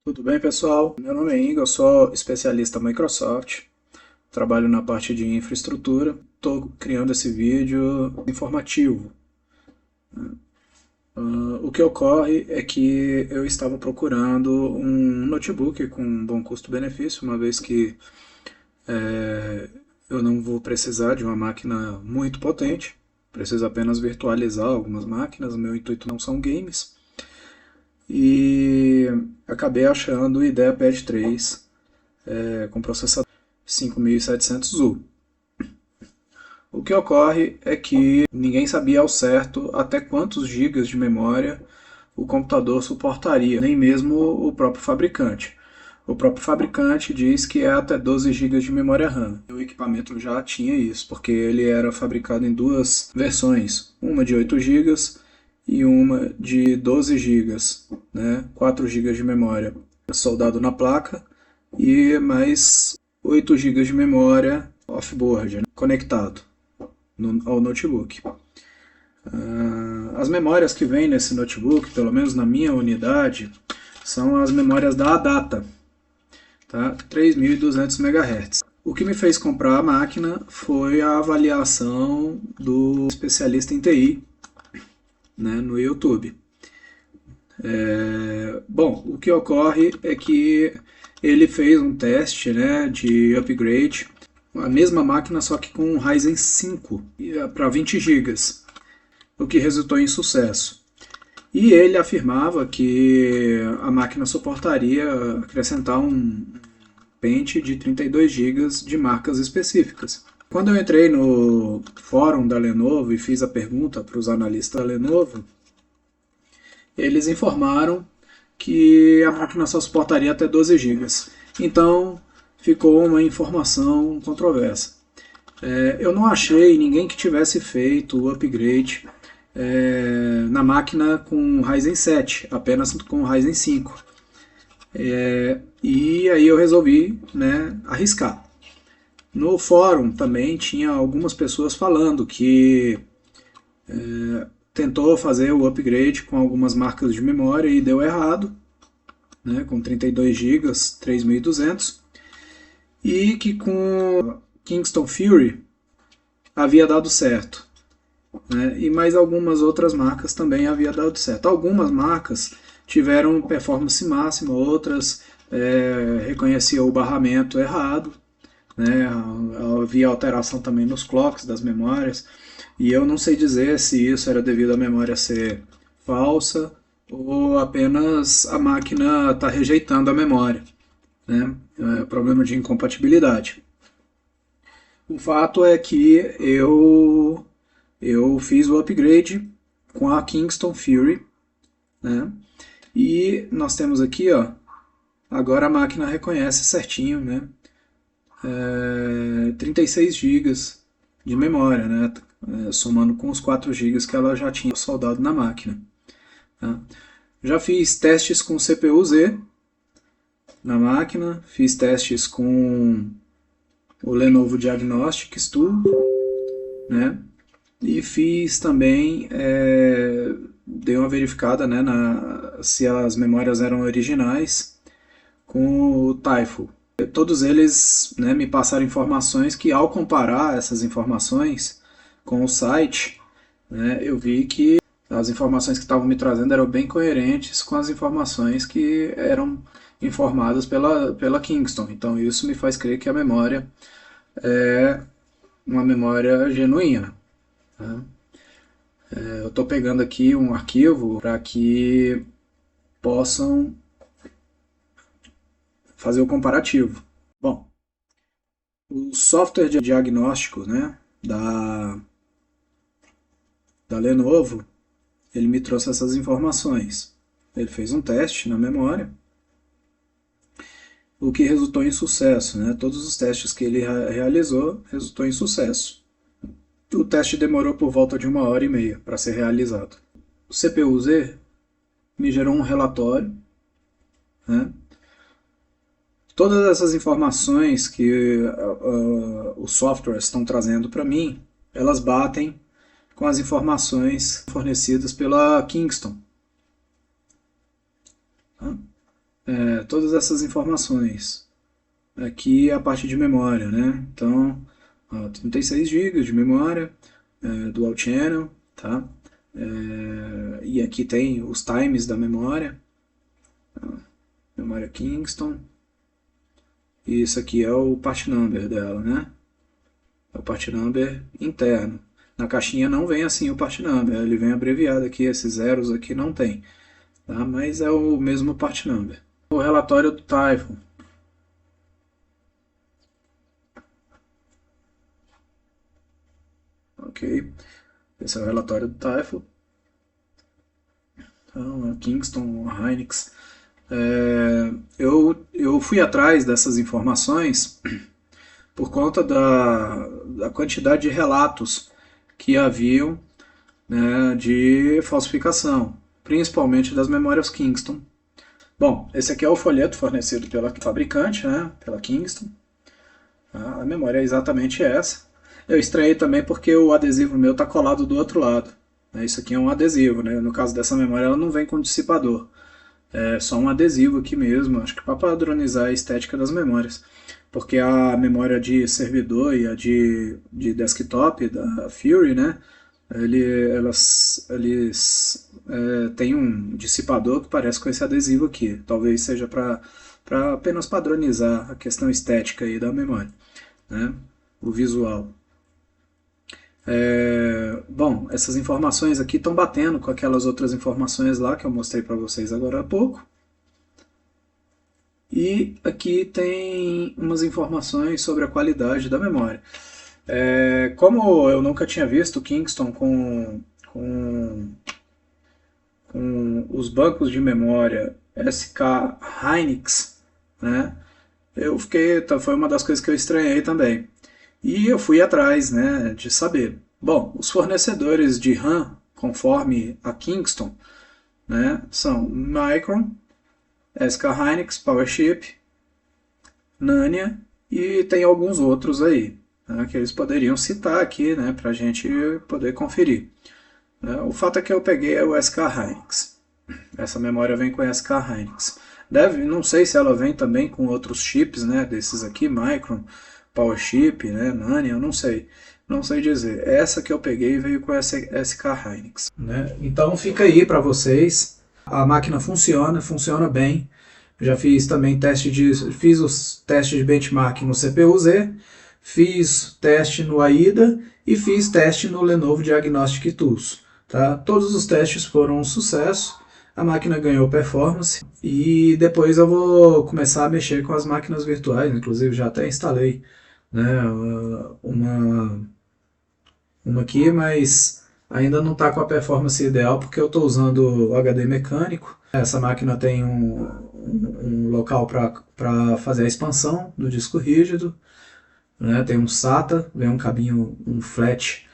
Tudo bem, pessoal? Meu nome é Ingo, eu sou especialista Microsoft, trabalho na parte de infraestrutura. Estou criando esse vídeo informativo. O que ocorre é que eu estava procurando um notebook com um bom custo-benefício, uma vez que eu não vou precisar de uma máquina muito potente, preciso apenas virtualizar algumas máquinas, o meu intuito não são games. E acabei achando o IdeaPad 3 com processador 5700U. O que ocorre é que ninguém sabia ao certo até quantos gigas de memória o computador suportaria, nem mesmo o próprio fabricante. O próprio fabricante diz que é até 12 gigas de memória RAM. O equipamento já tinha isso, porque ele era fabricado em duas versões, uma de 8 gigas e uma de 12 gigas, né? 4 gigas de memória soldado na placa e mais 8 gigas de memória off-board, né? Conectado ao notebook. As memórias que vêm nesse notebook, pelo menos na minha unidade, são as memórias da ADATA, tá? 3.200 MHz. O que me fez comprar a máquina foi a avaliação do especialista em TI, né, no YouTube. Bom, o que ocorre é que ele fez um teste, né, de upgrade, a mesma máquina só que com um Ryzen 5 para 20 gigas, o que resultou em sucesso. E ele afirmava que a máquina suportaria acrescentar um pente de 32 gigas de marcas específicas. Quando eu entrei no fórum da Lenovo e fiz a pergunta para os analistas da Lenovo, eles informaram que a máquina só suportaria até 12 gigas. Então ficou uma informação controversa. Eu não achei ninguém que tivesse feito o upgrade na máquina com Ryzen 7, apenas com Ryzen 5. E aí eu resolvi, né, arriscar. No fórum também tinha algumas pessoas falando que tentou fazer o upgrade com algumas marcas de memória e deu errado, né, com 32 GB, 3200, e que com Kingston Fury havia dado certo, né, e mais algumas outras marcas também havia dado certo. Algumas marcas tiveram performance máxima, outras reconheciam o barramento errado, né, havia alteração também nos clocks das memórias, e eu não sei dizer se isso era devido à memória ser falsa ou apenas a máquina está rejeitando a memória, né? Problema de incompatibilidade. O fato é que eu fiz o upgrade com a Kingston Fury, né? E nós temos aqui, ó, agora a máquina reconhece certinho, né? 36 gigas de memória, né? Somando com os 4 gigas que ela já tinha soldado na máquina. Tá? Já fiz testes com CPU-Z na máquina, fiz testes com o Lenovo Diagnostics Tool, né? E fiz também, dei uma verificada, né, se as memórias eram originais com o Typhoon. Todos eles, né, me passaram informações que, ao comparar essas informações com o site, né, eu vi que as informações que estavam me trazendo eram bem coerentes com as informações que eram informadas pela Kingston. Então isso me faz crer que a memória é uma memória genuína. Tá? Eu estou pegando aqui um arquivo para que possam fazer o comparativo. Bom, o software de diagnóstico, né, da Lenovo, ele me trouxe essas informações. Ele fez um teste na memória, o que resultou em sucesso, né? Todos os testes que ele realizou resultou em sucesso. O teste demorou por volta de 1h30 para ser realizado. O CPU-Z me gerou um relatório, né? Todas essas informações que os softwares estão trazendo para mim, elas batem com as informações fornecidas pela Kingston. Tá? todas essas informações. Aqui é a parte de memória, né? Então, 36 GB de memória, Dual Channel, tá? E aqui tem os times da memória, memória Kingston, e isso aqui é o part number dela, né? É o part number interno. Na caixinha não vem assim o part number, ele vem abreviado aqui, esses zeros aqui não tem, tá? Mas é o mesmo part number. O relatório do Typhoon. Ok, esse é o relatório do Typhoon. Então, a Kingston, a Hynix. Eu fui atrás dessas informações por conta da quantidade de relatos que haviam, né, de falsificação, principalmente das memórias Kingston. Bom, esse aqui é o folheto fornecido pela fabricante, né, pela Kingston. A memória é exatamente essa. Eu estranhei também porque o adesivo meu está colado do outro lado. Isso aqui é um adesivo, né? No caso dessa memória ela não vem com dissipador. É só um adesivo aqui mesmo, acho que para padronizar a estética das memórias. Porque a memória de servidor e a de desktop da Fury, né? Eles têm um dissipador que parece com esse adesivo aqui. Talvez seja para apenas padronizar a questão estética aí da memória, né? O visual. Bom, essas informações aqui estão batendo com aquelas outras informações lá que eu mostrei para vocês agora há pouco. E aqui tem umas informações sobre a qualidade da memória. Como eu nunca tinha visto Kingston com os bancos de memória SK Hynix, né, foi uma das coisas que eu estranhei também. E eu fui atrás, né, de saber. Bom, os fornecedores de RAM, conforme a Kingston, né, são Micron, SK Hynix, PowerChip, Nanya e tem alguns outros aí, né, que eles poderiam citar aqui, né, para a gente poder conferir. O fato é que eu peguei o SK Hynix. Essa memória vem com SK Hynix. Não sei se ela vem também com outros chips, né, desses aqui, Micron, PowerChip, né, Nanya, eu não sei. Não sei dizer. Essa que eu peguei veio com essa SK Hynix, né? Então fica aí para vocês. A máquina funciona bem. Já fiz também fiz os testes de benchmark no CPU-Z, fiz teste no AIDA e fiz teste no Lenovo Diagnostic Tools. Tá? Todos os testes foram um sucesso, a máquina ganhou performance e depois eu vou começar a mexer com as máquinas virtuais, inclusive já até instalei, né, uma aqui, mas ainda não está com a performance ideal porque eu estou usando o HD mecânico. Essa máquina tem um local para fazer a expansão do disco rígido, né? Tem um SATA, vem um cabinho, um flat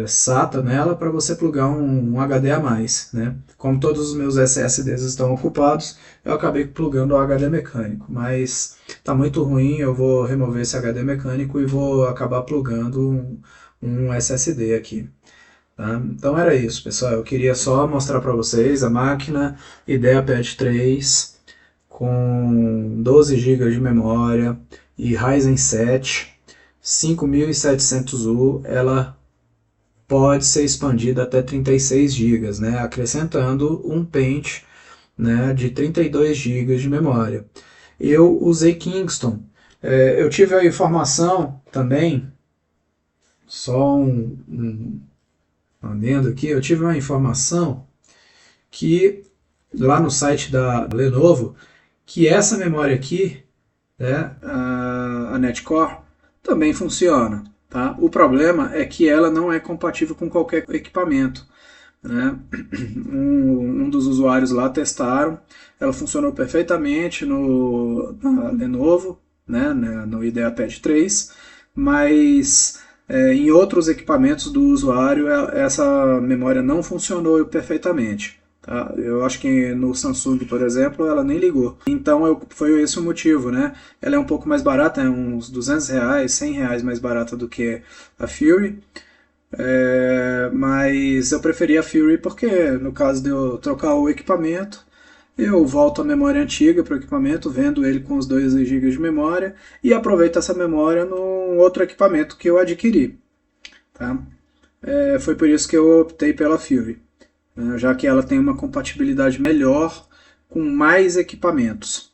SATA nela para você plugar um HD a mais, né? Como todos os meus SSDs estão ocupados, eu acabei plugando o HD mecânico, mas está muito ruim, eu vou remover esse HD mecânico e vou acabar plugando um SSD aqui. Tá? Então era isso, pessoal. Eu queria só mostrar para vocês a máquina IdeaPad 3 com 12 GB de memória e Ryzen 7 5700U. Ela pode ser expandida até 36 GB, né? Acrescentando um Paint, né, de 32 GB de memória. Eu usei Kingston. Eu tive a informação também, só um adendo aqui, eu tive uma informação que lá no site da Lenovo, que essa memória aqui, né, a Netcore, também funciona. Tá? O problema é que ela não é compatível com qualquer equipamento. Né? Um dos usuários lá testaram, ela funcionou perfeitamente na Lenovo, né, no IdeaPad 3, mas em outros equipamentos do usuário essa memória não funcionou perfeitamente. Tá? Eu acho que no Samsung, por exemplo, ela nem ligou. Então foi esse o motivo, né? Ela é um pouco mais barata, é uns R$200, R$100 mais barata do que a Fury. Mas eu preferi a Fury porque no caso de eu trocar o equipamento, eu volto a memória antiga para o equipamento, vendo ele com os 2 GB de memória e aproveito essa memória no outro equipamento que eu adquiri. Tá? Foi por isso que eu optei pela Fury, né, já que ela tem uma compatibilidade melhor com mais equipamentos.